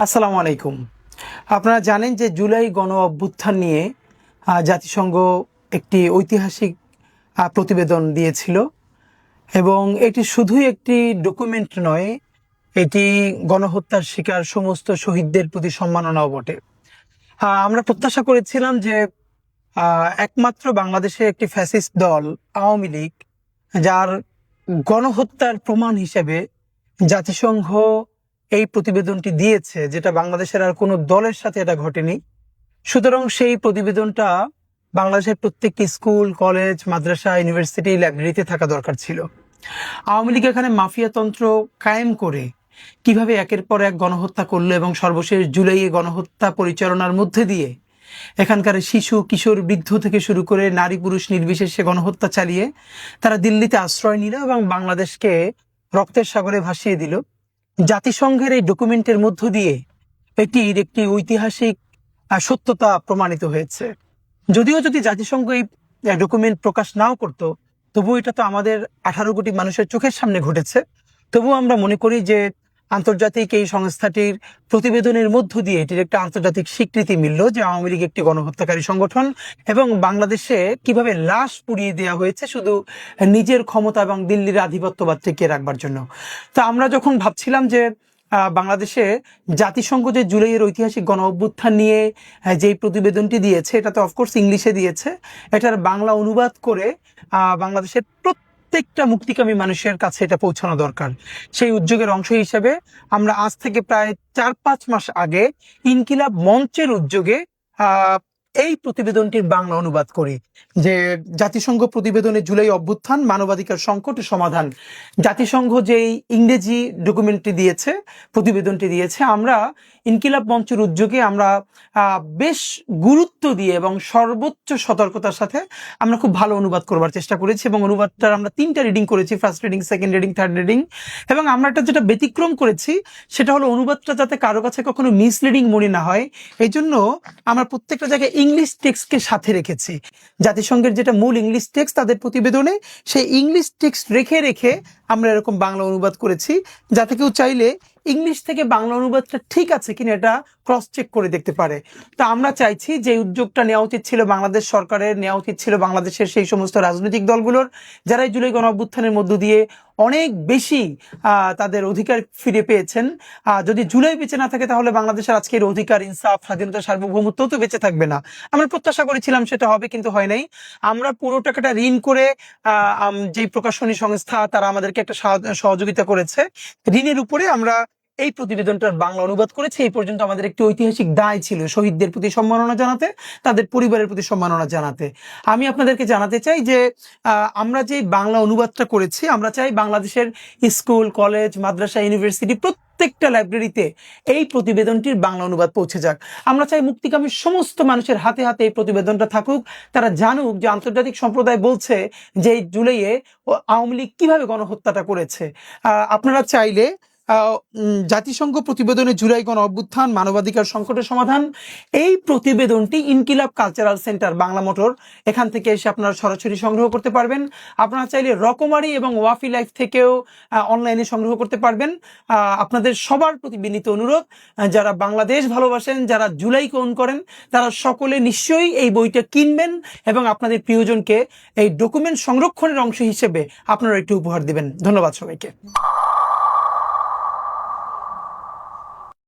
আসসালামু আলাইকুম। আপনারা জানেন যে জুলাই গণ অভ্যুত্থান নিয়ে জাতিসংঘ একটি ঐতিহাসিক প্রতিবেদন দিয়েছিল এবং এটি শুধুই একটি ডকুমেন্ট নয়, এটি গণহত্যার শিকার সমস্ত শহীদদের প্রতি সম্মাননাও বটে। আমরা প্রত্যাশা করেছিলাম যে একমাত্র বাংলাদেশে একটি ফ্যাসিস্ট দল আওয়ামী লীগ, যার গণহত্যার প্রমাণ হিসেবে জাতিসংঘ এই প্রতিবেদনটি দিয়েছে, যেটা বাংলাদেশের আর কোনো দলের সাথে এটা ঘটেনি। সুতরাং সেই প্রতিবেদনটা বাংলাদেশের প্রত্যেকটি স্কুল, কলেজ, মাদ্রাসা, ইউনিভার্সিটি, লাইব্রেরিতে থাকা দরকার ছিল। আওয়ামী লীগ এখানে মাফিয়াতন্ত্র কায়েম করে কিভাবে একের পর এক গণহত্যা করলো এবং সর্বশেষ জুলাইয়ে গণহত্যা পরিচালনার মধ্যে দিয়ে এখানকার শিশু, কিশোর, বৃদ্ধ থেকে শুরু করে নারী পুরুষ নির্বিশেষে গণহত্যা চালিয়ে তারা দিল্লিতে আশ্রয় নিল এবং বাংলাদেশকে রক্তের সাগরে ভাসিয়ে দিল। জাতিসংঘের এই ডকুমেন্টের মধ্য দিয়ে এটির একটি ঐতিহাসিক সত্যতা প্রমাণিত হয়েছে। যদিও যদি জাতিসংঘ এই ডকুমেন্ট প্রকাশ নাও করতো, তবুও এটা তো আমাদের 18 কোটি মানুষের চোখের সামনে ঘটেছে। তবুও আমরা মনে করি যে আন্তর্জাতিক এই সংস্থাটির প্রতিবেদনের মধ্য দিয়ে এটির একটা আন্তর্জাতিক স্বীকৃতি মিলল যে আওয়ামী লীগ একটি গণহত্যাকারী সংগঠন এবং বাংলাদেশে কিভাবে লাশ পুড়িয়ে দেওয়া হয়েছে শুধু নিজের ক্ষমতা এবং দিল্লির আধিপত্যবাদ টিকিয়ে রাখবার জন্য। তা আমরা যখন ভাবছিলাম যে বাংলাদেশে জাতিসংঘ যে জুলাইয়ের ঐতিহাসিক গণ অভ্যুত্থান নিয়ে যেই প্রতিবেদনটি দিয়েছে, এটা তো অফকোর্স ইংলিশে দিয়েছে, এটার বাংলা অনুবাদ করে বাংলাদেশের প্রত্যেকটা মুক্তিকামী মানুষের কাছে এটা পৌঁছানো দরকার। সেই উদ্যোগের অংশ হিসেবে আমরা আজ থেকে প্রায় 4-5 মাস আগে ইনকিলাব মঞ্চের উদ্যোগে এই প্রতিবেদনটির বাংলা অনুবাদ করি, যে জাতিসংঘ প্রতিবেদনে জুলাই অভ্যুত্থান, মানবাধিকার সংকট ও সমাধান। জাতিসংঘ যেই ইংরেজি ডকুমেন্টটি দিয়েছে, প্রতিবেদনটি দিয়েছে, আমরা ইনকিলাব মঞ্চের উদ্যোগে আমরা বেশ গুরুত্ব দিয়ে এবং সর্বোচ্চ সতর্কতার সাথে আমরা খুব ভালো অনুবাদ করবার চেষ্টা করেছি এবং অনুবাদটার আমরা 3টা রিডিং করেছি, first reading, second reading, third reading. এবং আমরা একটা যেটা ব্যতিক্রম করেছি সেটা হলো অনুবাদটা যাতে কারো কাছে কখনো মিসলিডিং মনে না হয়, এই জন্য আমরা প্রত্যেকটা জায়গায় ইংলিশ টেক্সটকে সাথে রেখেছি। জাতিসংঘের যেটা মূল ইংলিশ টেক্সট তাদের প্রতিবেদনে, সেই ইংলিশ টেক্সট রেখে রেখে আমরা এরকম বাংলা অনুবাদ করেছি, যাতে কেউ চাইলে ইংলিশ থেকে বাংলা অনুবাদটা ঠিক আছে কিনা এটা ক্রস চেক করে দেখতে পারে। তা আমরা চাইছি যে উদ্যোগটা নেওয়া উচিত ছিল বাংলাদেশ সরকারের, নেওয়া উচিত ছিল বাংলাদেশের সেই সমস্ত রাজনৈতিক দলগুলোর যারা এই জুলাই গণ অভ্যুত্থানের মধ্য দিয়ে অনেক বেশি তাদের অধিকার ফিরে পেয়েছেন। যদি জুলাই বেঁচে না থাকে তাহলে বাংলাদেশের আজকের অধিকার, ইনসাফ, স্বাধীনতা, সার্বভৌমত্ব তো বেঁচে থাকবে না। আমরা প্রত্যাশা করেছিলাম সেটা হবে, কিন্তু হয় নাই। আমরা পুরো টাকাটা ঋণ করে যেই প্রকাশনী সংস্থা তারা আমাদেরকে একটা সহযোগিতা করেছে, ঋণের উপরে আমরা এই প্রতিবেদনটার বাংলা অনুবাদ করেছি। এই পর্যন্ত আমাদের একটি ঐতিহাসিক দায় ছিল শহীদদের প্রতি সম্মাননা জানাতে, তাদের পরিবারের প্রতি সম্মাননা জানাতে। আমি আপনাদেরকে জানাতে চাই যে আমরা যে বাংলা অনুবাদটা করেছি, আমরা চাই বাংলাদেশের স্কুল, কলেজ, মাদ্রাসা, ইউনিভার্সিটি, প্রত্যেকটা লাইব্রেরিতে এই প্রতিবেদনটির বাংলা অনুবাদ পৌঁছে যাক। আমরা চাই মুক্তিকামী সমস্ত মানুষের হাতে হাতে এই প্রতিবেদনটা থাকুক, তারা জানুক যে আন্তর্জাতিক সম্প্রদায় বলছে যে এই জুলাইয়ে আওয়ামী লীগ কিভাবে গণহত্যাটা করেছে। আপনারা চাইলে জাতিসংঘ প্রতিবেদনে জুলাই গণ অভ্যুত্থান, মানবাধিকার সংকটের সমাধান, এই প্রতিবেদনটি ইনকিলাব কালচারাল সেন্টার, বাংলা মোটর, এখান থেকে এসে আপনারা সরাসরি সংগ্রহ করতে পারবেন। আপনারা চাইলে রকমারি এবং ওয়াফি লাইফ থেকেও অনলাইনে সংগ্রহ করতে পারবেন। আপনাদের সবার প্রতি বিনীত অনুরোধ, যারা বাংলাদেশ ভালোবাসেন, যারা জুলাই কোন করেন, তারা সকলে নিশ্চয়ই এই বইটা কিনবেন এবং আপনাদের প্রিয়জনকে এই ডকুমেন্ট সংরক্ষণের অংশ হিসেবে আপনারা একটু উপহার দিবেন। ধন্যবাদ সবাইকে।